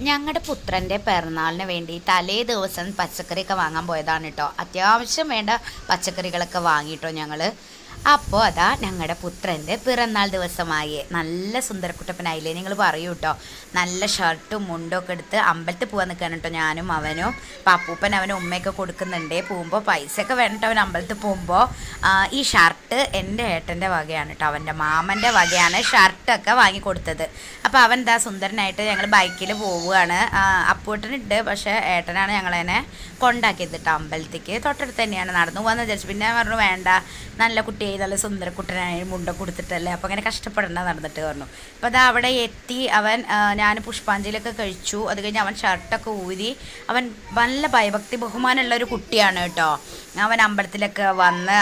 ഞങ്ങളുടെ പുത്രൻ്റെ പിറന്നാളിന് വേണ്ടി തലേ ദിവസം പച്ചക്കറിയൊക്കെ വാങ്ങാൻ പോയതാണ് കേട്ടോ. അത്യാവശ്യം വേണ്ട പച്ചക്കറികളൊക്കെ വാങ്ങിയിട്ടോ ഞങ്ങൾ. അപ്പോൾ അതാ ഞങ്ങളുടെ പുത്രൻ്റെ പിറന്നാൾ ദിവസമായി. നല്ല സുന്ദരക്കുട്ടപ്പനായില്ലേ നിങ്ങൾ പറയൂ കേട്ടോ. നല്ല ഷർട്ടും മുണ്ടും ഒക്കെ എടുത്ത് അമ്പലത്തിൽ പോകാൻ നിൽക്കാൻ കേട്ടോ ഞാനും അവനും. അപ്പോൾ അപ്പൂപ്പൻ അവനും ഉമ്മയൊക്കെ കൊടുക്കുന്നുണ്ട്. പോകുമ്പോൾ പൈസയൊക്കെ വേണ്ടിട്ട് അവൻ അമ്പലത്തിൽ പോകുമ്പോൾ ഈ ഷർട്ട് എൻ്റെ ഏട്ടൻ്റെ വകയാണ് കേട്ടോ. അവൻ്റെ മാമൻ്റെ വകയാണ് ഷർട്ടൊക്കെ വാങ്ങി കൊടുത്തത്. അപ്പോൾ അവൻ എന്താ സുന്ദരനായിട്ട് ഞങ്ങൾ ബൈക്കിൽ പോവുകയാണ്. അപ്പൂട്ടനുണ്ട്, പക്ഷേ ഏട്ടനാണ് ഞങ്ങളതിനെ കൊണ്ടാക്കിയത് കേട്ടോ. അമ്പലത്തേക്ക് തൊട്ടടുത്ത് തന്നെയാണ്, നടന്നു പോകാമെന്ന് വിചാരിച്ചു. പിന്നെ പറഞ്ഞു വേണ്ട, നല്ല കുട്ടിയായി നല്ല സുന്ദരക്കുട്ടനായി മുണ്ട കൊടുത്തിട്ടല്ലേ, അപ്പോൾ അങ്ങനെ കഷ്ടപ്പെടേണ്ട നടന്നിട്ട് പറഞ്ഞു. അപ്പോൾ അത് അവിടെ എത്തി അവൻ, ഞാൻ പുഷ്പാഞ്ജലിയൊക്കെ കഴിച്ചു. അത് കഴിഞ്ഞ് അവൻ ഷർട്ടൊക്കെ ഊരി. അവൻ നല്ല ഭയഭക്തി ബഹുമാനമുള്ളൊരു കുട്ടിയാണ് കേട്ടോ. അവൻ അമ്പലത്തിലൊക്കെ വന്ന്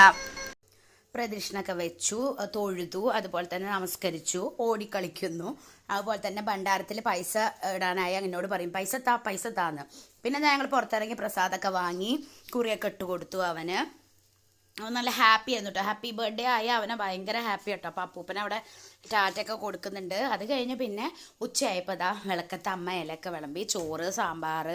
പ്രദക്ഷിണൊക്കെ വെച്ചു, തൊഴുതു, അതുപോലെ തന്നെ നമസ്കരിച്ചു, ഓടിക്കളിക്കുന്നു. അതുപോലെ തന്നെ ഭണ്ഡാരത്തിൽ പൈസ ഇടാനായി എന്നോട് പറയും പൈസ താന്ന്. പിന്നെ ഞങ്ങൾ പുറത്തിറങ്ങി പ്രസാദമൊക്കെ വാങ്ങി കുറിയൊക്കെ ഇട്ട് കൊടുത്തു അവന്. അവൻ നല്ല ഹാപ്പി ആയിരുന്നു കേട്ടോ. ഹാപ്പി ബർത്ത്ഡേ ആയി അവനെ ഭയങ്കര ഹാപ്പി കേട്ടോ. അപ്പോൾ അപ്പൂപ്പൻ അവിടെ ടാറ്റയൊക്കെ കൊടുക്കുന്നുണ്ട്. അത് കഴിഞ്ഞ് പിന്നെ ഉച്ചയായപ്പോൾ അതാ വിളക്കത്തെ അമ്മ ഇലയൊക്കെ വിളമ്പി. ചോറ്, സാമ്പാർ,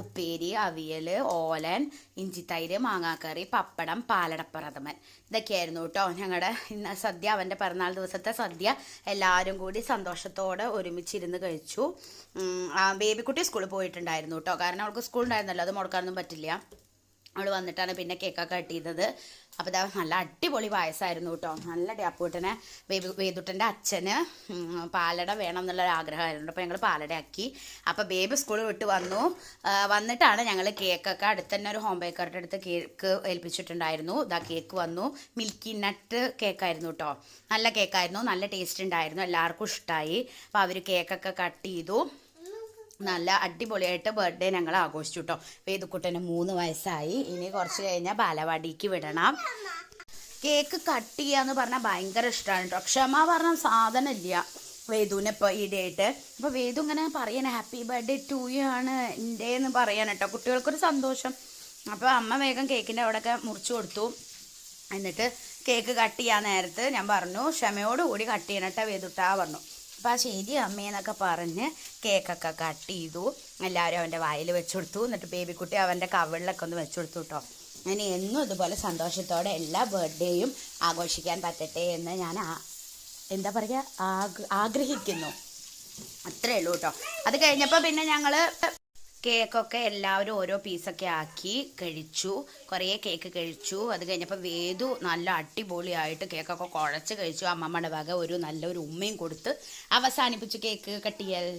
ഉപ്പേരി, അവിയൽ, ഓലൻ, ഇഞ്ചിത്തൈര്, മാങ്ങാക്കറി, പപ്പടം, പാലടപ്രഥമൻ, ഇതൊക്കെയായിരുന്നു കേട്ടോ ഞങ്ങളുടെ ഇന്ന് സദ്യ. അവൻ്റെ പിറന്നാൾ ദിവസത്തെ സദ്യ എല്ലാവരും കൂടി സന്തോഷത്തോടെ ഒരുമിച്ചിരുന്ന് കഴിച്ചു. ബേബിക്കുട്ടി സ്കൂളിൽ പോയിട്ടുണ്ടായിരുന്നു കേട്ടോ. കാരണം അവൾക്ക് സ്കൂൾ ഉണ്ടായിരുന്നല്ലോ, അത് മുടക്കാനൊന്നും പറ്റില്ല. അവൾ വന്നിട്ടാണ് പിന്നെ കേക്കൊക്കെ കട്ട് ചെയ്തത്. അപ്പോൾ ഇതാ നല്ല അടിപൊളി പായസമായിരുന്നു കേട്ടോ. നല്ല അപ്പൂട്ടനെ വേദുട്ടൻ്റെ അച്ഛന് പാലട വേണം എന്നുള്ളൊരു ആഗ്രഹമായിരുന്നു. അപ്പോൾ ഞങ്ങൾ പാലട ആക്കി. അപ്പോൾ ബേബി സ്കൂൾ വിട്ട് വന്നിട്ടാണ് ഞങ്ങൾ കേക്കൊക്കെ അടുത്ത് തന്നെ ഒരു ഹോം ബേക്കറുടെ അടുത്ത് കേക്ക് ഏൽപ്പിച്ചിട്ടുണ്ടായിരുന്നു. ഇതാ കേക്ക് വന്നു. മിൽക്കി നട്ട് കേക്കായിരുന്നു കേട്ടോ. നല്ല കേക്കായിരുന്നു, നല്ല ടേസ്റ്റ് ഉണ്ടായിരുന്നു, എല്ലാവർക്കും ഇഷ്ടമായി. അപ്പോൾ അവർ കേക്കൊക്കെ കട്ട് ചെയ്തു. നല്ല അടിപൊളിയായിട്ട് ബർത്ത്ഡേ ഞങ്ങൾ ആഘോഷിച്ചു കേട്ടോ. വേദുക്കുട്ടന് 3 വയസ്സായി. ഇനി കുറച്ച് കഴിഞ്ഞാൽ ബാലവാടിക്ക് വിടണം. കേക്ക് കട്ട് ചെയ്യാന്ന് പറഞ്ഞാൽ ഭയങ്കര ഇഷ്ടമാണ് കേട്ടോ. ക്ഷമ പറഞ്ഞ സാധനം ഇല്ല വേദുവിനെ ഇപ്പോൾ ഈടെയായിട്ട്. അപ്പോൾ വേദു ഇങ്ങനെ പറയണേ ഹാപ്പി ബർത്ത്ഡേ ടു യു ആണ് എൻ്റെ എന്ന് പറയാൻ കേട്ടോ. കുട്ടികൾക്കൊരു സന്തോഷം. അപ്പോൾ അമ്മ വേഗം കേക്കിൻ്റെ അവിടെയൊക്കെ മുറിച്ച് കൊടുത്തു. എന്നിട്ട് കേക്ക് കട്ട് ചെയ്യാൻ നേരത്ത് ഞാൻ പറഞ്ഞു ക്ഷമയോടുകൂടി കട്ട് ചെയ്യണട്ടെ വേദുട്ടാ പറഞ്ഞു. അപ്പോൾ ശരി അമ്മയെന്നൊക്കെ പറഞ്ഞ് കേക്കൊക്കെ കട്ട് ചെയ്തു. എല്ലാവരും അവൻ്റെ വായിൽ വെച്ച് കൊടുത്തു. എന്നിട്ട് ബേബിക്കുട്ടി അവൻ്റെ കവിളിലൊക്കെ ഒന്ന് വെച്ച് കൊടുത്തു കേട്ടോ. അങ്ങനെ എന്നും ഇതുപോലെ സന്തോഷത്തോടെ എല്ലാ ബർത്ത്ഡേയും ആഘോഷിക്കാൻ പറ്റട്ടെ എന്ന് ഞാൻ എന്താ പറയുക ആഗ്രഹിക്കുന്നു. അത്രേ ഉള്ളൂ കേട്ടോ. അത് കഴിഞ്ഞപ്പോൾ പിന്നെ ഞങ്ങൾ കേക്കൊക്കെ എല്ലാവരും ഓരോ പീസൊക്കെ ആക്കി കഴിച്ചു. കുറേ കേക്ക് കഴിച്ചു. അത് കഴിഞ്ഞപ്പോൾ വേദു നല്ല അടിപൊളിയായിട്ട് കേക്കൊക്കെ കുഴച്ച് കഴിച്ചു. അമ്മമ്മയുടെ വക നല്ലൊരു ഉമ്മയും കൊടുത്ത് അവസാനിപ്പിച്ചു കേക്ക് കട്ട് ചെയ്യൽ.